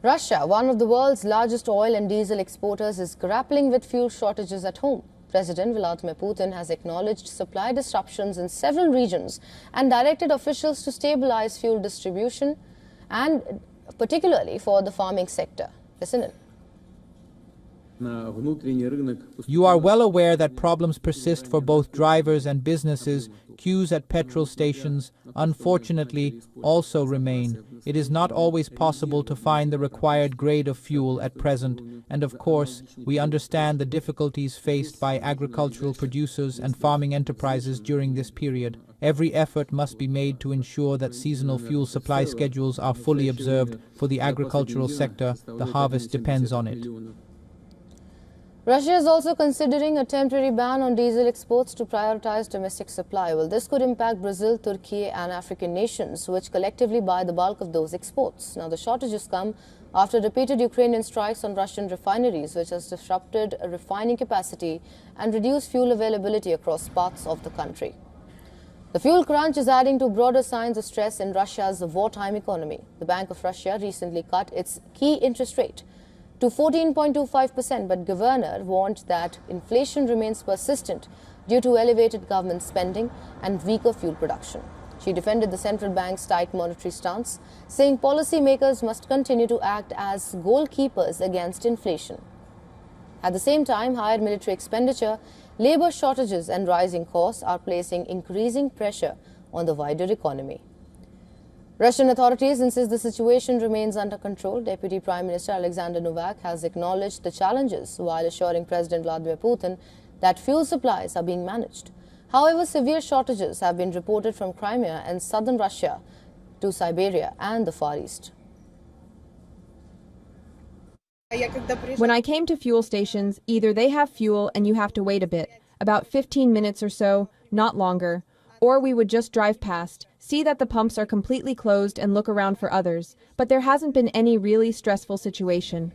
Russia, one of the world's largest oil and diesel exporters, is grappling with fuel shortages at home. President Vladimir Putin has acknowledged supply disruptions in several regions and directed officials to stabilize fuel distribution, and particularly for the farming sector. Listen in. You are well aware that problems persist for both drivers and businesses. Queues at petrol stations, unfortunately, also remain. It is not always possible to find the required grade of fuel at present, and of course, we understand the difficulties faced by agricultural producers and farming enterprises during this period. Every effort must be made to ensure that seasonal fuel supply schedules are fully observed. For the agricultural sector, the harvest depends on it. Russia is also considering a temporary ban on diesel exports to prioritize domestic supply. Well, this could impact Brazil, Turkey and African nations, which collectively buy the bulk of those exports. Now, the shortages come after repeated Ukrainian strikes on Russian refineries, which has disrupted refining capacity and reduced fuel availability across parts of the country. The fuel crunch is adding to broader signs of stress in Russia's wartime economy. The Bank of Russia recently cut its key interest rate to 14.25%, but governor warned that inflation remains persistent due to elevated government spending and weaker fuel production. She defended the central bank's tight monetary stance, saying policymakers must continue to act as goalkeepers against inflation. At the same time, higher military expenditure, labor shortages and rising costs are placing increasing pressure on the wider economy. Russian authorities insist the situation remains under control. Deputy Prime Minister Alexander Novak has acknowledged the challenges while assuring President Vladimir Putin that fuel supplies are being managed. However, severe shortages have been reported from Crimea and southern Russia to Siberia and the Far East. When I came to fuel stations, either they have fuel and you have to wait a bit, about 15 minutes or so, not longer, or we would just drive past, see that the pumps are completely closed and look around for others. But there hasn't been any really stressful situation.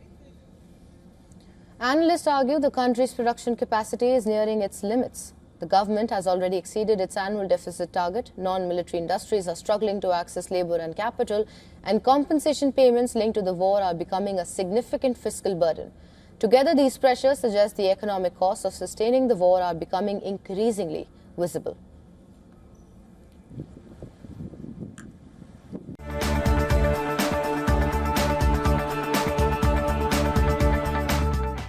Analysts argue the country's production capacity is nearing its limits. The government has already exceeded its annual deficit target. Non-military industries are struggling to access labor and capital, and compensation payments linked to the war are becoming a significant fiscal burden. Together, these pressures suggest the economic costs of sustaining the war are becoming increasingly visible.